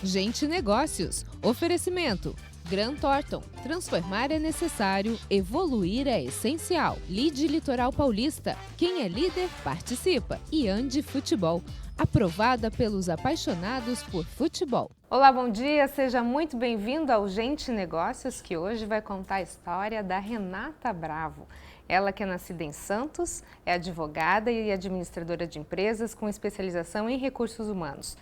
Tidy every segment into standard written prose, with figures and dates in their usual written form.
Gente Negócios. Oferecimento. Grant Thornton. Transformar é necessário, evoluir é essencial. Lide Litoral Paulista. Quem é líder, participa. E Andi Futebol. Aprovada pelos apaixonados por futebol. Olá, bom dia, seja muito bem-vindo ao Gente Negócios, que hoje vai contar a história da Renata Bravo. Ela que é nascida em Santos, é advogada e administradora de empresas com especialização em recursos humanos.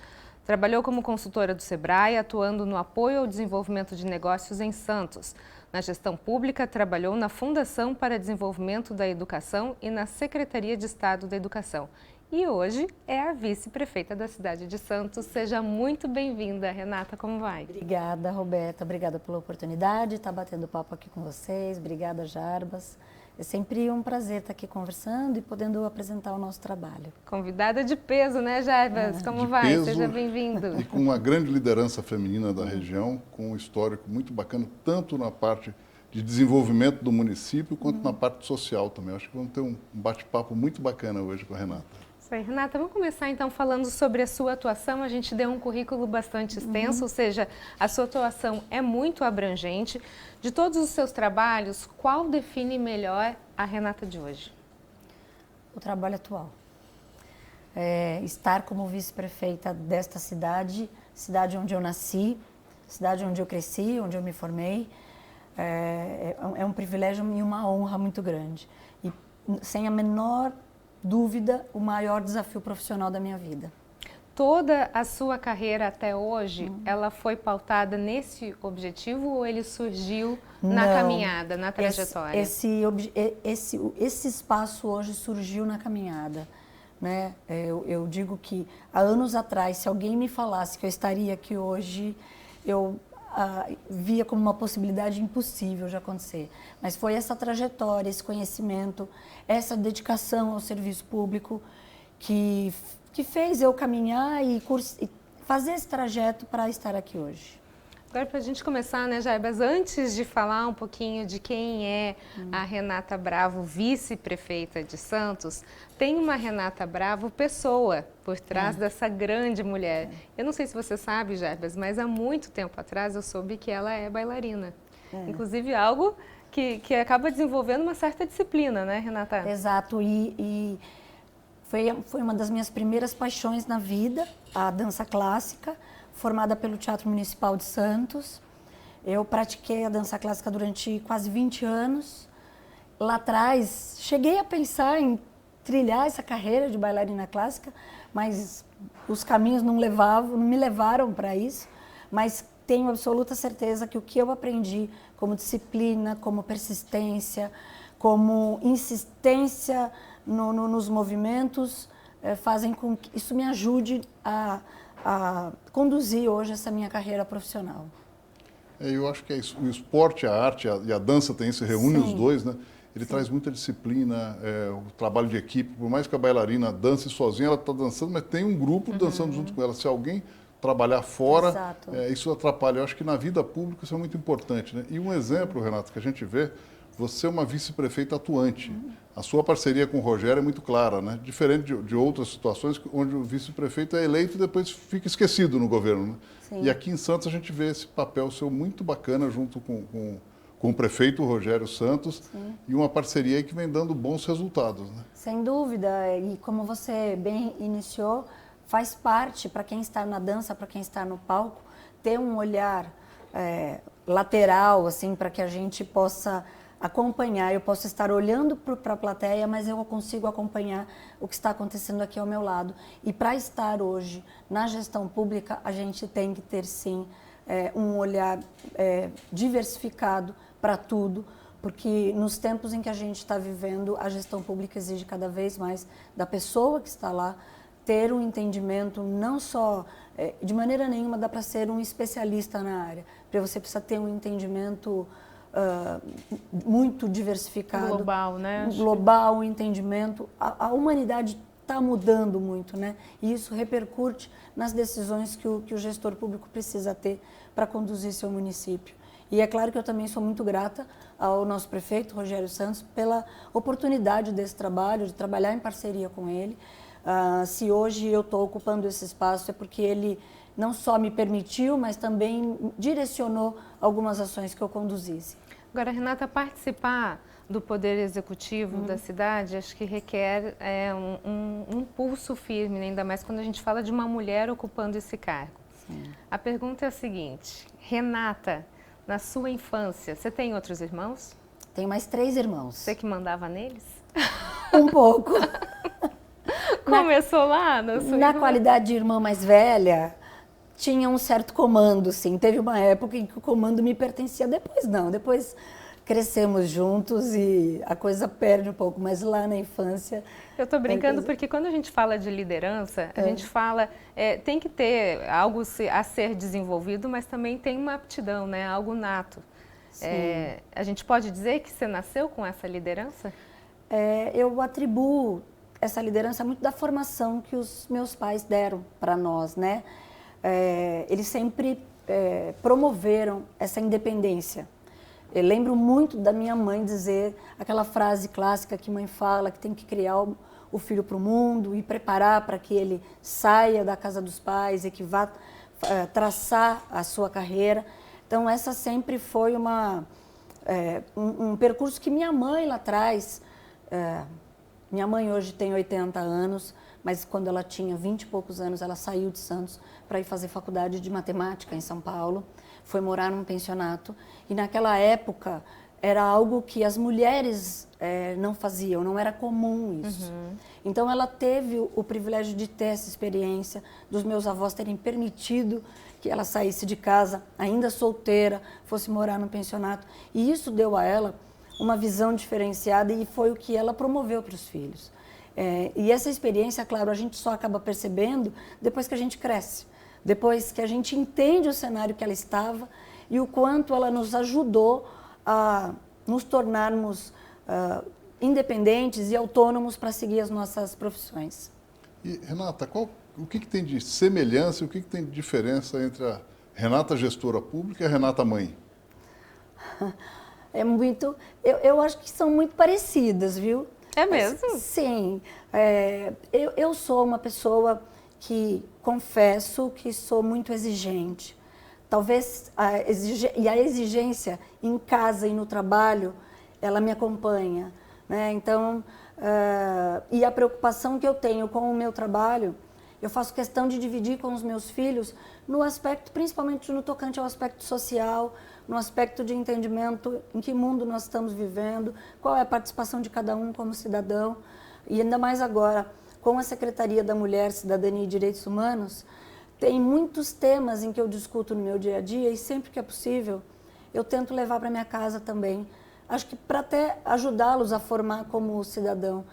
Trabalhou como consultora do Sebrae, atuando no apoio ao desenvolvimento de negócios em Santos. Na gestão pública, trabalhou na Fundação para Desenvolvimento da Educação e na Secretaria de Estado da Educação. E hoje é a vice-prefeita da cidade de Santos. Seja muito bem-vinda, Renata, como vai? Obrigada, Roberta. Obrigada pela oportunidade de estar batendo papo aqui com vocês. Obrigada, Jarbas. É sempre um prazer estar aqui conversando e podendo apresentar o nosso trabalho. Convidada de peso, né, Jarbas? Como vai? Peso, seja bem-vindo. E com uma grande liderança feminina da região, com um histórico muito bacana, tanto na parte de desenvolvimento do município, quanto na parte social também. Acho que vamos ter um bate-papo muito bacana hoje com a Renata. Isso aí, Renata, vamos começar então falando sobre a sua atuação. A gente deu um currículo bastante extenso, ou seja, a sua atuação é muito abrangente. De todos os seus trabalhos, qual define melhor a Renata de hoje? O trabalho atual. Estar como vice-prefeita desta cidade, cidade onde eu nasci, cidade onde eu cresci, onde eu me formei, é um privilégio e uma honra muito grande. E sem a menor dúvida, o maior desafio profissional da minha vida. Toda a sua carreira até hoje, ela foi pautada nesse objetivo ou ele surgiu na caminhada, na trajetória? Esse espaço hoje surgiu na caminhada, né? Eu digo que há anos atrás, se alguém me falasse que eu estaria aqui hoje, eu via como uma possibilidade impossível de acontecer. Mas foi essa trajetória, esse conhecimento, essa dedicação ao serviço público que fez eu caminhar e fazer esse trajeto para estar aqui hoje. Agora, para a gente começar, né, Jarbas, antes de falar um pouquinho de quem é a Renata Bravo, vice-prefeita de Santos, tem uma Renata Bravo pessoa por trás dessa grande mulher. Eu não sei se você sabe, Jarbas, mas há muito tempo atrás eu soube que ela é bailarina. Inclusive algo que acaba desenvolvendo uma certa disciplina, né, Renata? Exato, e foi uma das minhas primeiras paixões na vida, a dança clássica, formada pelo Teatro Municipal de Santos. Eu pratiquei a dança clássica durante quase 20 anos. Lá atrás, cheguei a pensar em trilhar essa carreira de bailarina clássica, mas os caminhos não me levaram para isso. Mas tenho absoluta certeza que o que eu aprendi como disciplina, como persistência, como insistência nos movimentos, fazem com que isso me ajude a conduzir hoje essa minha carreira profissional. Eu acho que é isso. O esporte, a arte e a dança se reúnem os dois, né? Ele traz muita disciplina, o trabalho de equipe. Por mais que a bailarina dance sozinha, ela está dançando, mas tem um grupo dançando junto com ela. Se alguém trabalhar fora, isso atrapalha. Eu acho que na vida pública isso é muito importante, né? E um exemplo, Renato, que a gente vê, você é uma vice-prefeita atuante. A sua parceria com o Rogério é muito clara, né? Diferente de outras situações onde o vice-prefeito é eleito e depois fica esquecido no governo, né? E aqui em Santos a gente vê esse papel seu muito bacana junto com o prefeito Rogério Santos e uma parceria que vem dando bons resultados, né? Sem dúvida, e como você bem iniciou, faz parte para quem está na dança, para quem está no palco, ter um olhar lateral, assim, para que a gente possa acompanhar. Eu posso estar olhando para a plateia, mas eu consigo acompanhar o que está acontecendo aqui ao meu lado. E para estar hoje na gestão pública, a gente tem que ter, sim, um olhar diversificado para tudo, porque nos tempos em que a gente está vivendo, a gestão pública exige cada vez mais da pessoa que está lá ter um entendimento, não só, de maneira nenhuma dá para ser um especialista na área, porque você precisa ter um entendimento muito diversificado. Global, né? Global, um entendimento. A humanidade está mudando muito, né? E isso repercute nas decisões que o gestor público precisa ter para conduzir seu município. E é claro que eu também sou muito grata ao nosso prefeito, Rogério Santos, pela oportunidade desse trabalho, de trabalhar em parceria com ele. Se hoje eu estou ocupando esse espaço é porque ele não só me permitiu, mas também direcionou algumas ações que eu conduzisse. Agora, Renata, participar do Poder Executivo da cidade, acho que requer um pulso firme, né? Ainda mais quando a gente fala de uma mulher ocupando esse cargo. Sim. A pergunta é a seguinte, Renata, na sua infância, você tem outros irmãos? Tenho mais 3 irmãos. Você que mandava neles? Um pouco. Começou lá na sua Na irmã? qualidade de irmã mais velha, tinha um certo comando, sim. Teve uma época em que o comando me pertencia, depois não. Depois crescemos juntos e a coisa perde um pouco, mas lá na infância... Eu estou brincando porque quando a gente fala de liderança, a gente fala, tem que ter algo a ser desenvolvido, mas também tem uma aptidão, né? Algo nato. A gente pode dizer que você nasceu com essa liderança? Eu atribuo essa liderança muito da formação que os meus pais deram para nós, né? Eles sempre promoveram essa independência. Eu lembro muito da minha mãe dizer aquela frase clássica que mãe fala, que tem que criar o filho para o mundo e preparar para que ele saia da casa dos pais e que vá traçar a sua carreira. Então, essa sempre foi um percurso que minha mãe lá atrás... minha mãe hoje tem 80 anos, mas quando ela tinha 20 e poucos anos, ela saiu de Santos para ir fazer faculdade de matemática em São Paulo, foi morar num pensionato, e naquela época era algo que as mulheres não faziam, não era comum isso. Então ela teve o privilégio de ter essa experiência, dos meus avós terem permitido que ela saísse de casa, ainda solteira, fosse morar num pensionato, e isso deu a ela uma visão diferenciada e foi o que ela promoveu para os filhos. E essa experiência, claro, a gente só acaba percebendo depois que a gente cresce, depois que a gente entende o cenário que ela estava e o quanto ela nos ajudou a nos tornarmos independentes e autônomos para seguir as nossas profissões. E, Renata, o que tem de semelhança e o que tem de diferença entre a Renata gestora pública e a Renata mãe? Eu acho que são muito parecidas, viu? É mesmo? Sim. Eu sou uma pessoa que confesso que sou muito exigente. Talvez a exigência em casa e no trabalho, ela me acompanha, né? Então, e a preocupação que eu tenho com o meu trabalho, eu faço questão de dividir com os meus filhos no aspecto, principalmente no tocante ao aspecto social, no aspecto de entendimento em que mundo nós estamos vivendo, qual é a participação de cada um como cidadão. E ainda mais agora, com a Secretaria da Mulher, Cidadania e Direitos Humanos, tem muitos temas em que eu discuto no meu dia a dia e sempre que é possível, eu tento levar para minha casa também. Acho que para até ajudá-los a formar como cidadão,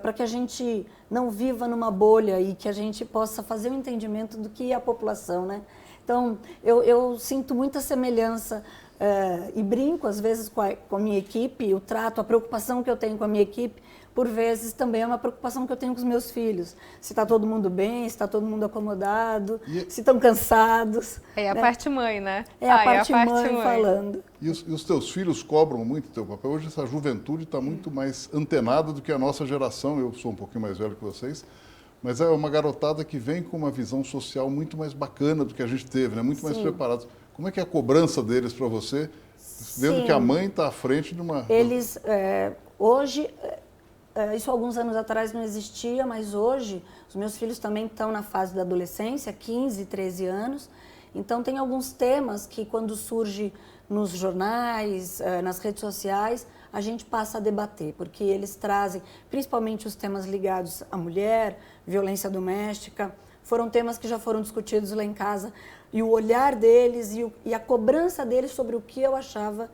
para que a gente não viva numa bolha e que a gente possa fazer um entendimento do que é a população, né? Então, eu sinto muita semelhança e brinco, às vezes, com a minha equipe, o trato, a preocupação que eu tenho com a minha equipe, por vezes, também é uma preocupação que eu tenho com os meus filhos. Se está todo mundo bem, se está todo mundo acomodado, se estão cansados. É a parte mãe, né? É a parte mãe falando. E os teus filhos cobram muito o teu papel? Hoje essa juventude está muito mais antenada do que a nossa geração. Eu sou um pouquinho mais velho que vocês. Mas é uma garotada que vem com uma visão social muito mais bacana do que a gente teve, né? Muito mais preparados. Como é que é a cobrança deles para você, vendo que a mãe está à frente de uma... Eles, hoje, isso alguns anos atrás não existia, mas hoje os meus filhos também estão na fase da adolescência, 15, 13 anos. Então tem alguns temas que quando surge nos jornais, nas redes sociais, a gente passa a debater, porque eles trazem, principalmente os temas ligados à mulher, violência doméstica, foram temas que já foram discutidos lá em casa, e o olhar deles e a cobrança deles sobre o que eu achava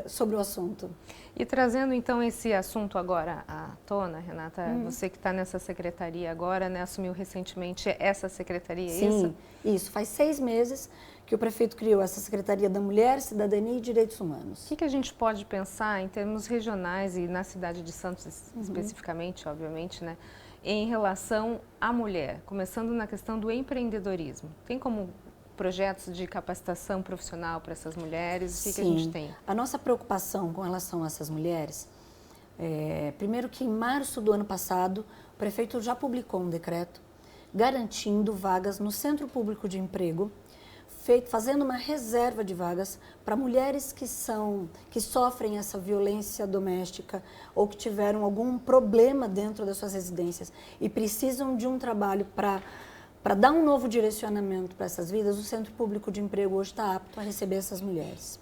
sobre o assunto. E trazendo então esse assunto agora à tona, Renata, você que está nessa secretaria agora, né, assumiu recentemente essa secretaria, é isso? Sim, isso. Faz 6 meses que o prefeito criou essa Secretaria da Mulher, Cidadania e Direitos Humanos. O que a gente pode pensar em termos regionais e na cidade de Santos especificamente, obviamente, né, em relação à mulher, começando na questão do empreendedorismo? Tem como projetos de capacitação profissional para essas mulheres? O que a gente tem? A nossa preocupação com relação a essas mulheres, primeiro que em março do ano passado, o prefeito já publicou um decreto garantindo vagas no Centro Público de Emprego, fazendo uma reserva de vagas para mulheres que sofrem essa violência doméstica ou que tiveram algum problema dentro das suas residências e precisam de um trabalho para dar um novo direcionamento para essas vidas. O Centro Público de Emprego hoje está apto a receber essas mulheres.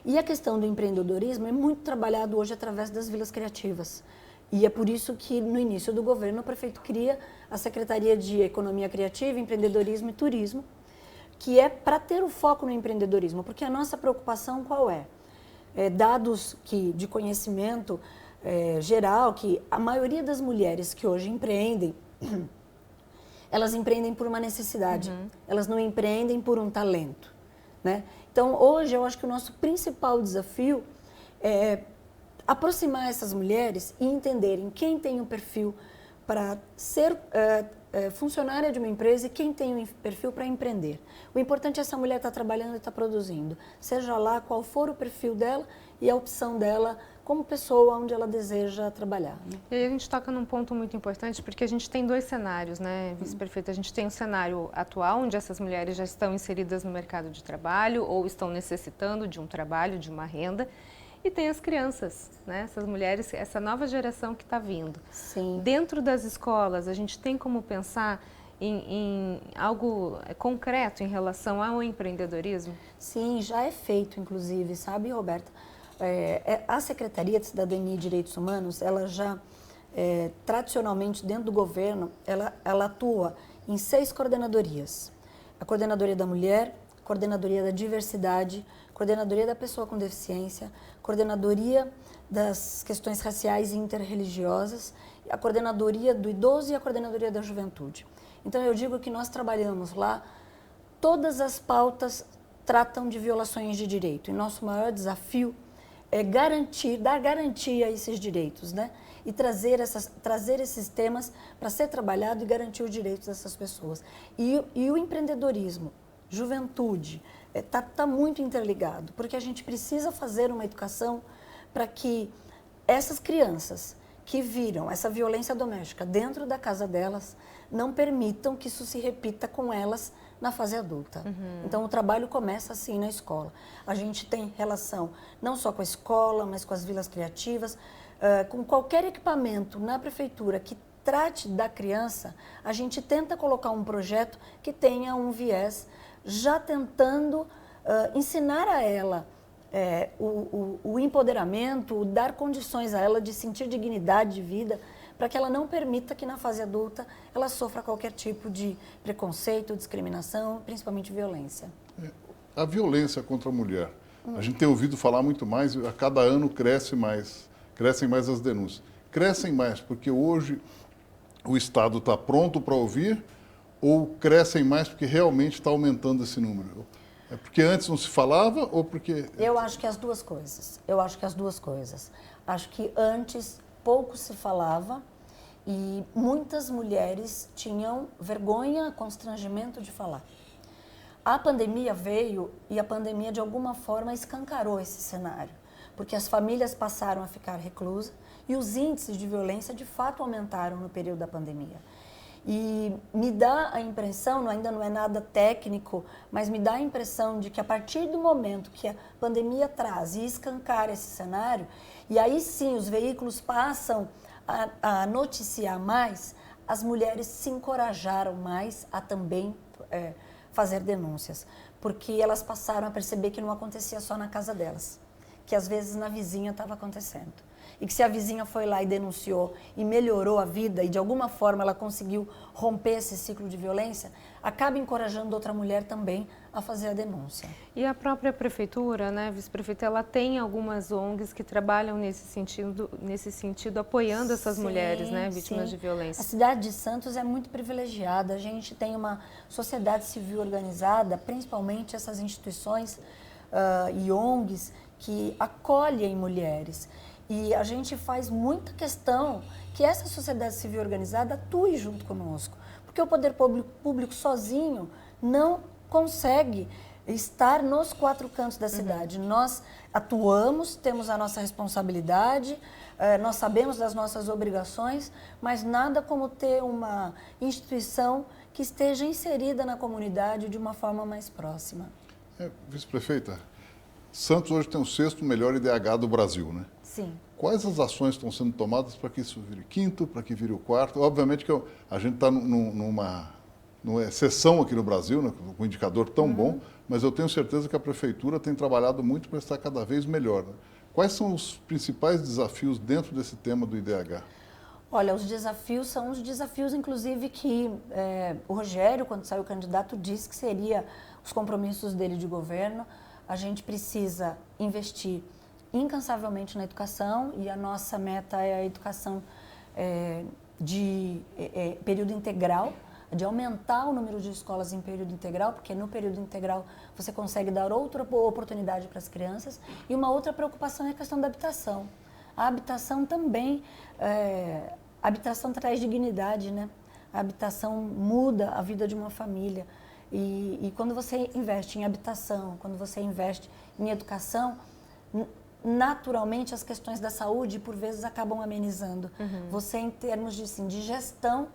E a questão do empreendedorismo é muito trabalhado hoje através das vilas criativas. E é por isso que, no início do governo, o prefeito cria a Secretaria de Economia Criativa, Empreendedorismo e Turismo, que é para ter o foco no empreendedorismo, porque a nossa preocupação qual é? Dados de conhecimento geral, que a maioria das mulheres que hoje empreendem, elas empreendem por uma necessidade, elas não empreendem por um talento, né? Então, hoje, eu acho que o nosso principal desafio é aproximar essas mulheres e entenderem quem tem um perfil para ser funcionária de uma empresa e quem tem um perfil para empreender. O importante é essa mulher estar trabalhando e estar produzindo, seja lá qual for o perfil dela e a opção dela como pessoa onde ela deseja trabalhar, né? E aí a gente toca num ponto muito importante, porque a gente tem 2 cenários, né, vice-prefeita? A gente tem o cenário atual, onde essas mulheres já estão inseridas no mercado de trabalho ou estão necessitando de um trabalho, de uma renda. E tem as crianças, né? Essas mulheres, essa nova geração que está vindo. Sim. Dentro das escolas, a gente tem como pensar em algo concreto em relação ao empreendedorismo? Sim, já é feito, inclusive, sabe, Roberta? A Secretaria de Cidadania e Direitos Humanos, ela já, tradicionalmente, dentro do governo, ela atua em 6 coordenadorias. A Coordenadoria da Mulher, Coordenadoria da Diversidade, Coordenadoria da Pessoa com Deficiência, Coordenadoria das Questões Raciais e Interreligiosas, a Coordenadoria do Idoso e a Coordenadoria da Juventude. Então, eu digo que nós trabalhamos lá, todas as pautas tratam de violações de direito. E nosso maior desafio é dar garantia a esses direitos, né? E trazer esses temas para ser trabalhado e garantir os direitos dessas pessoas. E o empreendedorismo, juventude, está muito interligado, porque a gente precisa fazer uma educação para que essas crianças que viram essa violência doméstica dentro da casa delas não permitam que isso se repita com elas na fase adulta. Então, o trabalho começa assim na escola. A gente tem relação não só com a escola, mas com as vilas criativas, com qualquer equipamento na prefeitura que trate da criança, a gente tenta colocar um projeto que tenha um viés já tentando ensinar a ela o empoderamento, dar condições a ela de sentir dignidade de vida, para que ela não permita que na fase adulta ela sofra qualquer tipo de preconceito, discriminação, principalmente violência. A violência contra a mulher. A gente tem ouvido falar muito mais, a cada ano crescem mais as denúncias. Crescem mais porque hoje o Estado está pronto para ouvir, ou crescem mais porque realmente está aumentando esse número? É porque antes não se falava ou porque... Eu acho que as duas coisas. Acho que antes pouco se falava e muitas mulheres tinham vergonha, constrangimento de falar. A pandemia veio e a pandemia de alguma forma escancarou esse cenário, porque as famílias passaram a ficar reclusas e os índices de violência de fato aumentaram no período da pandemia. E me dá a impressão, ainda não é nada técnico, mas me dá a impressão de que a partir do momento que a pandemia traz e escancara esse cenário, e aí sim os veículos passam a noticiar mais, as mulheres se encorajaram mais a também fazer denúncias, porque elas passaram a perceber que não acontecia só na casa delas, que às vezes na vizinha estava acontecendo. E que se a vizinha foi lá e denunciou e melhorou a vida e de alguma forma ela conseguiu romper esse ciclo de violência, acaba encorajando outra mulher também a fazer a denúncia. E a própria prefeitura, né, vice-prefeita, ela tem algumas ONGs que trabalham nesse sentido apoiando essas mulheres, né, vítimas de violência. A cidade de Santos é muito privilegiada, a gente tem uma sociedade civil organizada, principalmente essas instituições e ONGs que acolhem mulheres. E a gente faz muita questão que essa sociedade civil organizada atue junto conosco, porque o poder público sozinho não consegue estar nos 4 cantos da cidade. Nós atuamos, temos a nossa responsabilidade, nós sabemos das nossas obrigações, mas nada como ter uma instituição que esteja inserida na comunidade de uma forma mais próxima. Vice-prefeita, Santos hoje tem o 6º melhor IDH do Brasil, né? Sim. Quais as ações estão sendo tomadas para que isso vire 5º, para que vire o 4º? Obviamente que a gente está numa exceção aqui no Brasil, né, com um indicador tão bom, mas eu tenho certeza que a Prefeitura tem trabalhado muito para estar cada vez melhor, né? Quais são os principais desafios dentro desse tema do IDH? Olha, os desafios são os desafios, inclusive, que o Rogério, quando saiu candidato, disse que seria os compromissos dele de governo. A gente precisa investir incansavelmente na educação e a nossa meta é a educação de período integral, de aumentar o número de escolas em período integral, porque no período integral você consegue dar outra oportunidade para as crianças. E uma outra preocupação é a questão da habitação. A habitação também, a habitação traz dignidade, né? A habitação muda a vida de uma família. E quando você investe em habitação, quando você investe em educação, naturalmente as questões da saúde, por vezes, acabam amenizando. Você, em termos de gestão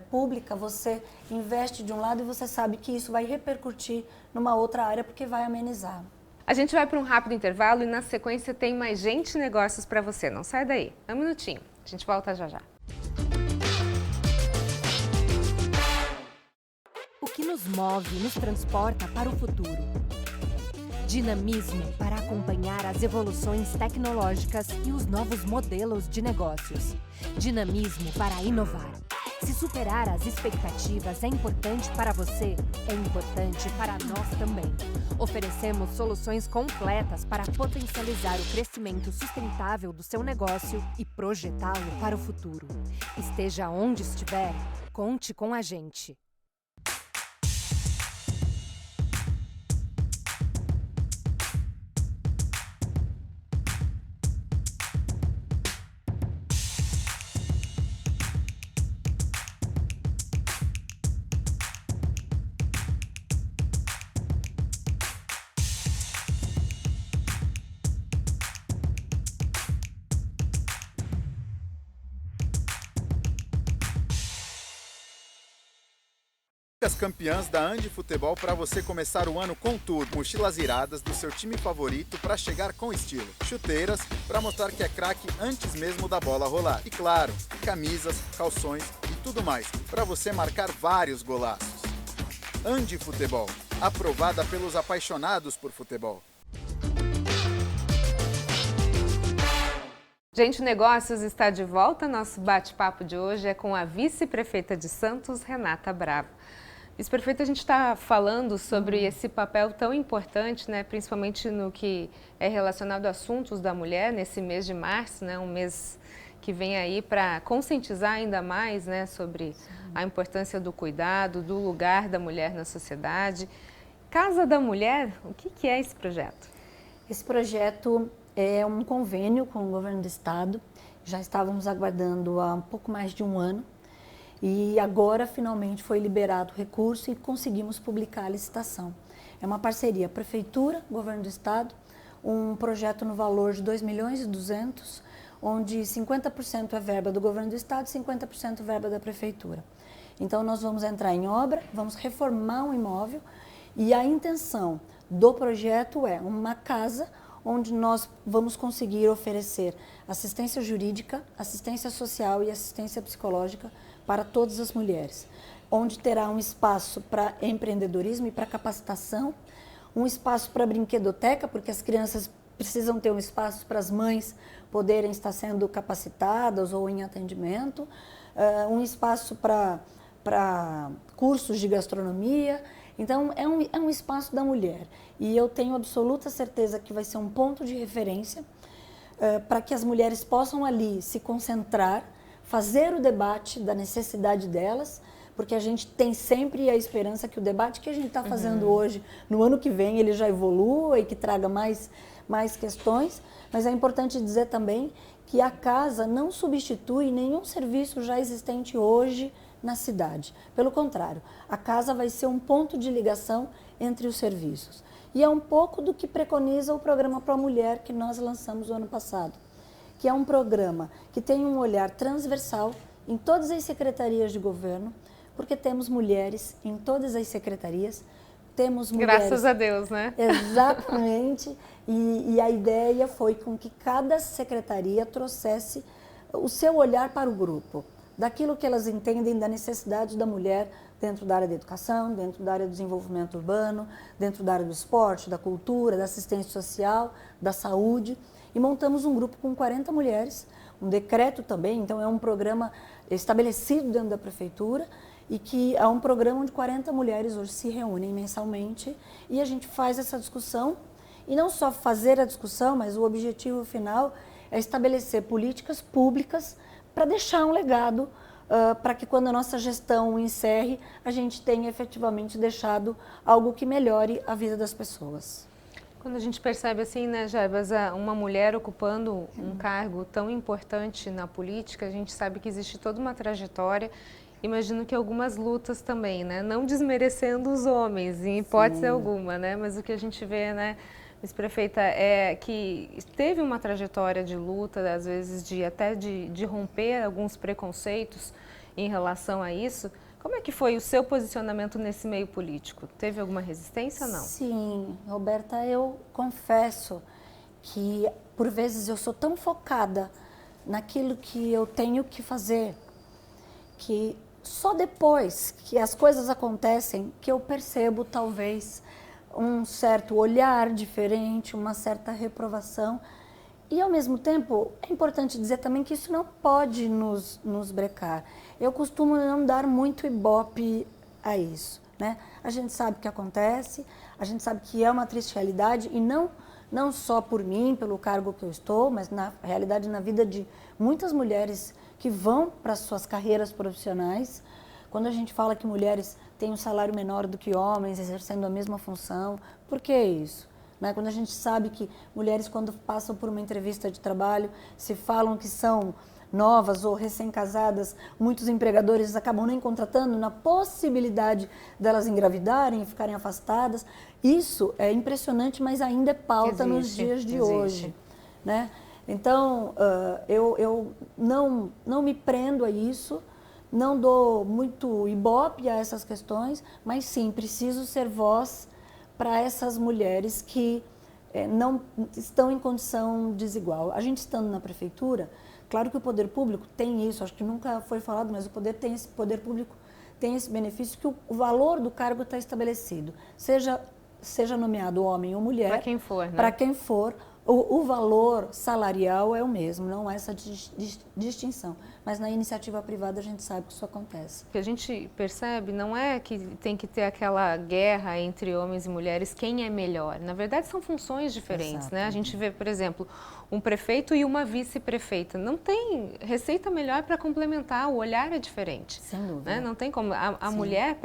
pública, você investe de um lado e você sabe que isso vai repercutir numa outra área porque vai amenizar. A gente vai para um rápido intervalo e na sequência tem mais Gente Negócios para você. Não sai daí. Um minutinho. A gente volta já já. O que nos move, nos transporta para o futuro. Dinamismo para acompanhar as evoluções tecnológicas e os novos modelos de negócios. Dinamismo para inovar. Se superar as expectativas é importante para você, é importante para nós também. Oferecemos soluções completas para potencializar o crescimento sustentável do seu negócio e projetá-lo para o futuro. Esteja onde estiver, conte com a gente. As campeãs da Andi Futebol para você começar o ano com tudo. Mochilas iradas do seu time favorito para chegar com estilo. Chuteiras para mostrar que é craque antes mesmo da bola rolar. E claro, camisas, calções e tudo mais para você marcar vários golaços. Andi Futebol, aprovada pelos apaixonados por futebol. Gente Negócios está de volta. Nosso bate-papo de hoje é com a vice-prefeita de Santos, Renata Bravo. Vice-prefeita, a gente está falando sobre esse papel tão importante, né, principalmente no que é relacionado a assuntos da mulher, nesse mês de março, né, um mês que vem aí para conscientizar ainda mais, né, sobre a importância do cuidado, do lugar da mulher na sociedade. Casa da Mulher, o que é esse projeto? Esse projeto é um convênio com o governo do estado. Já estávamos aguardando há um pouco mais de um ano. E agora, finalmente, foi liberado o recurso e conseguimos publicar a licitação. É uma parceria Prefeitura, Governo do Estado, um projeto no valor de 2.200.000, onde 50% é verba do Governo do Estado e 50% verba da Prefeitura. Então, nós vamos entrar em obra, vamos reformar um imóvel e a intenção do projeto é uma casa onde nós vamos conseguir oferecer assistência jurídica, assistência social e assistência psicológica para todas as mulheres, onde terá um espaço para empreendedorismo e para capacitação, um espaço para brinquedoteca, porque as crianças precisam ter um espaço para as mães poderem estar sendo capacitadas ou em atendimento, um espaço para cursos de gastronomia. Então, é um espaço da mulher e eu tenho absoluta certeza que vai ser um ponto de referência para que as mulheres possam ali se concentrar, fazer o debate da necessidade delas, porque a gente tem sempre a esperança que o debate que a gente está fazendo hoje, no ano que vem, ele já evolua e que traga mais questões, mas é importante dizer também que a casa não substitui nenhum serviço já existente hoje na cidade. Pelo contrário, a casa vai ser um ponto de ligação entre os serviços. E é um pouco do que preconiza o programa Pro Mulher que nós lançamos no ano passado, que é um programa que tem um olhar transversal em todas as secretarias de governo, porque temos mulheres em todas as secretarias, temos mulheres... Graças a Deus, né? Exatamente, e a ideia foi com que cada secretaria trouxesse o seu olhar para o grupo, daquilo que elas entendem da necessidade da mulher dentro da área da educação, dentro da área do desenvolvimento urbano, dentro da área do esporte, da cultura, da assistência social, da saúde. E montamos um grupo com 40 mulheres, um decreto também, então é um programa estabelecido dentro da prefeitura e que é um programa onde 40 mulheres hoje se reúnem mensalmente e a gente faz essa discussão. E não só fazer a discussão, mas o objetivo final é estabelecer políticas públicas para deixar um legado para que quando a nossa gestão encerre, a gente tenha efetivamente deixado algo que melhore a vida das pessoas. Quando a gente percebe assim, né, Jarbas, uma mulher ocupando um cargo tão importante na política, a gente sabe que existe toda uma trajetória, imagino que algumas lutas também, né, não desmerecendo os homens, em hipótese alguma, né, mas o que a gente vê, né, vice-prefeita, é que teve uma trajetória de luta, às vezes até de romper alguns preconceitos em relação a isso. Como é que foi o seu posicionamento nesse meio político? Teve alguma resistência ou não? Sim, Roberta, eu confesso que por vezes eu sou tão focada naquilo que eu tenho que fazer, que só depois que as coisas acontecem que eu percebo talvez um certo olhar diferente, uma certa reprovação. E, ao mesmo tempo, é importante dizer também que isso não pode nos brecar. Eu costumo não dar muito ibope a isso, né? A gente sabe o que acontece, a gente sabe que é uma triste realidade, e não só por mim, pelo cargo que eu estou, mas na realidade na vida de muitas mulheres que vão para as suas carreiras profissionais. Quando a gente fala que mulheres têm um salário menor do que homens, exercendo a mesma função, por que isso? Né? Quando a gente sabe que mulheres, quando passam por uma entrevista de trabalho, se falam que são novas ou recém-casadas, muitos empregadores acabam nem contratando na possibilidade delas engravidarem e ficarem afastadas. Isso é impressionante, mas ainda é pauta nos dias de hoje. Né? Então, eu não me prendo a isso, não dou muito ibope a essas questões, mas sim, preciso ser voz para essas mulheres que não estão em condição desigual. A gente estando na prefeitura, claro que o poder público tem isso, acho que nunca foi falado, mas o poder público tem esse benefício que o valor do cargo está estabelecido, seja nomeado homem ou mulher. Para quem for, né? Para quem for, o valor salarial é o mesmo, não há essa distinção. Mas na iniciativa privada a gente sabe que isso acontece. O que a gente percebe não é que tem que ter aquela guerra entre homens e mulheres, quem é melhor. Na verdade, são funções diferentes, né? A gente vê, por exemplo, um prefeito e uma vice-prefeita. Não tem receita melhor para complementar, o olhar é diferente. Sem dúvida. Né? Não tem como. A mulher,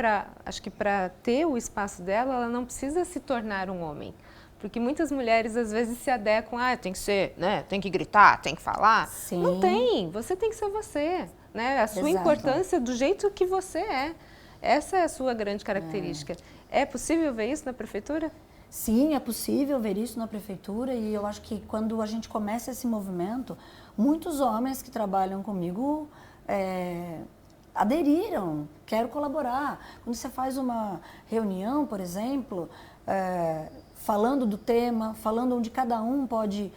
acho que para ter o espaço dela, ela não precisa se tornar um homem. Porque muitas mulheres, às vezes, se adequam, tem que ser, né? Tem que gritar, tem que falar. Sim. Não tem, você tem que ser você, né? A sua importância do jeito que você é. Essa é a sua grande característica. É possível ver isso na prefeitura? Sim, é possível ver isso na prefeitura, e eu acho que quando a gente começa esse movimento, muitos homens que trabalham comigo aderiram, quero colaborar. Quando você faz uma reunião, por exemplo, falando do tema, falando onde cada um pode,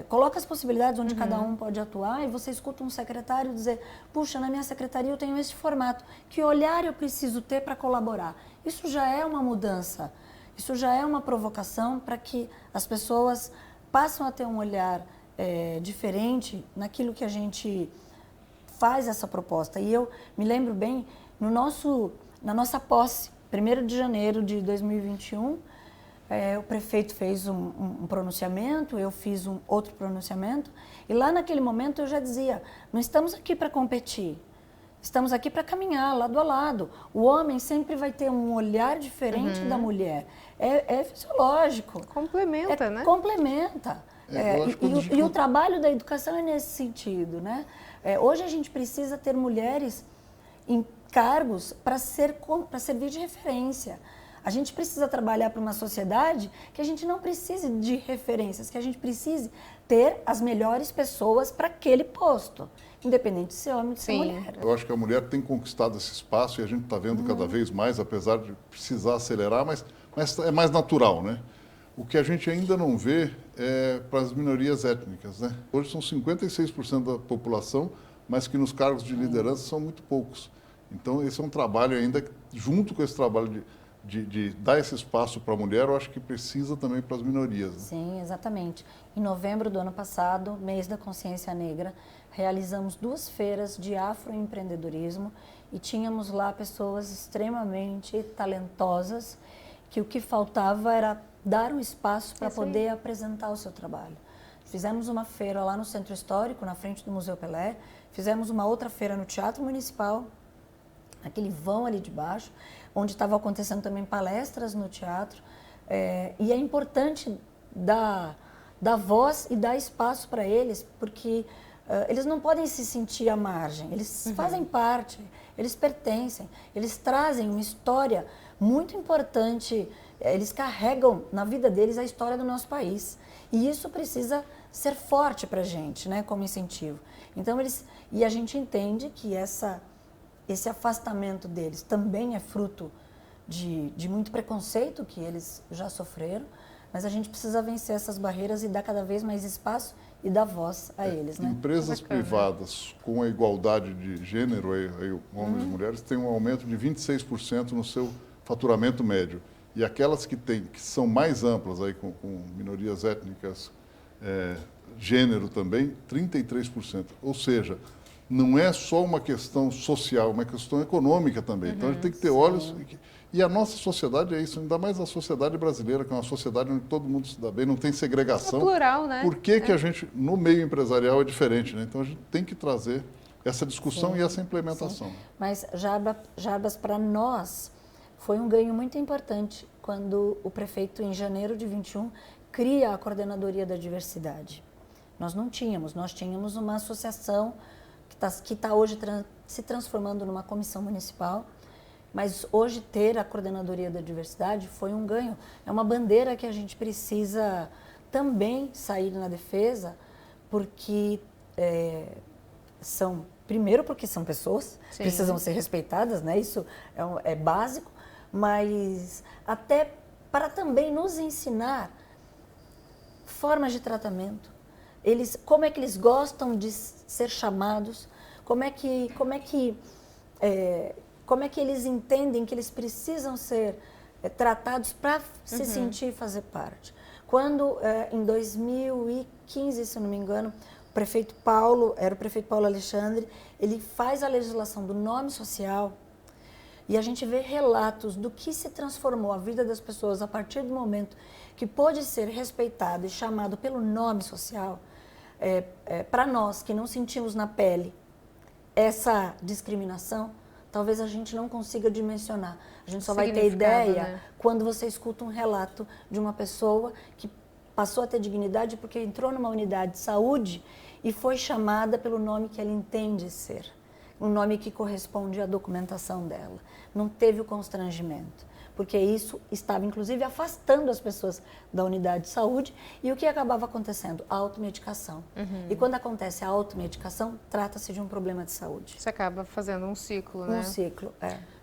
coloca as possibilidades onde cada um pode atuar, e você escuta um secretário dizer, puxa, na minha secretaria eu tenho esse formato, que olhar eu preciso ter para colaborar? Isso já é uma mudança, isso já é uma provocação para que as pessoas passem a ter um olhar diferente naquilo que a gente faz essa proposta. E eu me lembro bem, na nossa posse, 1º de janeiro de 2021, o prefeito fez um pronunciamento, eu fiz outro pronunciamento, e lá naquele momento eu já dizia, não estamos aqui para competir, estamos aqui para caminhar lado a lado. O homem sempre vai ter um olhar diferente da mulher, é fisiológico. Complementa, né? Complementa. E o trabalho da educação é nesse sentido, né? Hoje a gente precisa ter mulheres em cargos para servir de referência. A gente precisa trabalhar para uma sociedade que a gente não precise de referências, que a gente precise ter as melhores pessoas para aquele posto. independente de ser homem ou de ser Sim. mulher. Eu acho que a mulher tem conquistado esse espaço e a gente está vendo cada vez mais, apesar de precisar acelerar, mas é mais natural, né? O que a gente ainda não vê é para as minorias étnicas, né? Hoje são 56% da população, mas que nos cargos de liderança são muito poucos. Então, esse é um trabalho ainda, junto com esse trabalho de dar esse espaço para a mulher, eu acho que precisa também para as minorias. Né? Sim, exatamente. Em novembro do ano passado, mês da consciência negra, realizamos 2 feiras de afroempreendedorismo e tínhamos lá pessoas extremamente talentosas, que o que faltava era dar um espaço para poder apresentar o seu trabalho. Fizemos uma feira lá no Centro Histórico, na frente do Museu Pelé, fizemos uma outra feira no Teatro Municipal, aquele vão ali de baixo, onde estavam acontecendo também palestras no teatro, e é importante dar voz e dar espaço para eles, porque eles não podem se sentir à margem, eles fazem parte, eles pertencem, eles trazem uma história muito importante, eles carregam na vida deles a história do nosso país, e isso precisa ser forte para a gente, né, como incentivo. Então, e a gente entende que esse afastamento deles também é fruto de muito preconceito que eles já sofreram, mas a gente precisa vencer essas barreiras e dar cada vez mais espaço e dar voz a eles. Né? Empresas privadas com a igualdade de gênero, aí, homens e mulheres, têm um aumento de 26% no seu faturamento médio. E aquelas que são mais amplas, aí, com minorias étnicas, gênero também, 33%. Ou seja, não é só uma questão social, é uma questão econômica também. Então, a gente tem que ter olhos... E a nossa sociedade é isso, ainda mais a sociedade brasileira, que é uma sociedade onde todo mundo se dá bem, não tem segregação. É plural, né? Por que que a gente, no meio empresarial, é diferente, né? Então, a gente tem que trazer essa discussão e essa implementação. Sim. Mas, Jarbas, para nós, foi um ganho muito importante quando o prefeito, em janeiro de 21, cria a Coordenadoria da Diversidade. Nós não tínhamos, nós tínhamos uma associação que está hoje se transformando numa comissão municipal, mas hoje ter a Coordenadoria da Diversidade foi um ganho. É uma bandeira que a gente precisa também sair na defesa, porque primeiro porque são pessoas, Sim. precisam ser respeitadas, né? Isso é básico, mas até para também nos ensinar formas de tratamento. Como é que eles gostam de ser chamados, como é que eles entendem que eles precisam ser tratados para se sentir e fazer parte. Quando, em 2015, se não me engano, o prefeito Paulo Alexandre, ele faz a legislação do nome social e a gente vê relatos do que se transformou a vida das pessoas a partir do momento que pôde ser respeitado e chamado pelo nome social. Para nós que não sentimos na pele essa discriminação, talvez a gente não consiga dimensionar. A gente só vai ter ideia, né, quando você escuta um relato de uma pessoa que passou a ter dignidade porque entrou numa unidade de saúde e foi chamada pelo nome que ela entende ser, um nome que corresponde à documentação dela. Não teve o constrangimento, porque isso estava, inclusive, afastando as pessoas da unidade de saúde. E o que acabava acontecendo? A automedicação. E quando acontece a automedicação, trata-se de um problema de saúde. Você acaba fazendo um ciclo, né? Um ciclo,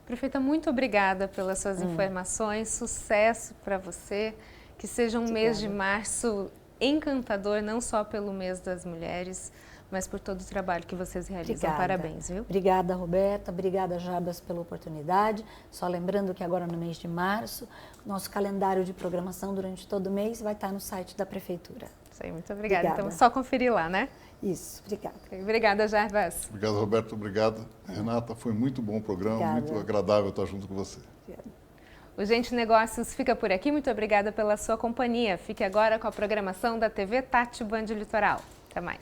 Prefeita, muito obrigada pelas suas informações, sucesso para você, que seja um mês de março encantador, não só pelo mês das mulheres, mas por todo o trabalho que vocês realizam. Obrigada. Parabéns, viu? Obrigada, Roberta. Obrigada, Jarbas, pela oportunidade. Só lembrando que agora no mês de março, nosso calendário de programação durante todo o mês vai estar no site da Prefeitura. Isso aí, muito obrigada. Obrigada. Então, só conferir lá, né? Isso, obrigada. Obrigada, Jarbas. Obrigado, Roberto. Obrigado. Renata, foi muito bom o programa, Obrigada. muito agradável estar junto com você. Obrigada. O Gente Negócios fica por aqui. Muito obrigada pela sua companhia. Fique agora com a programação da TV Tati Band Litoral. Até mais.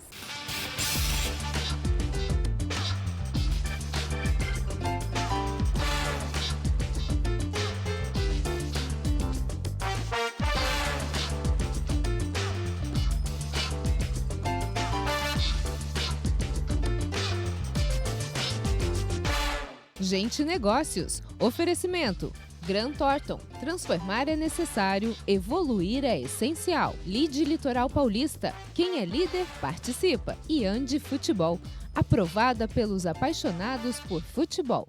Gente Negócios. Oferecimento. Grant Thornton. Transformar é necessário, evoluir é essencial. Lide Litoral Paulista. Quem é líder, participa. E Andi Futebol. aprovada pelos apaixonados por futebol.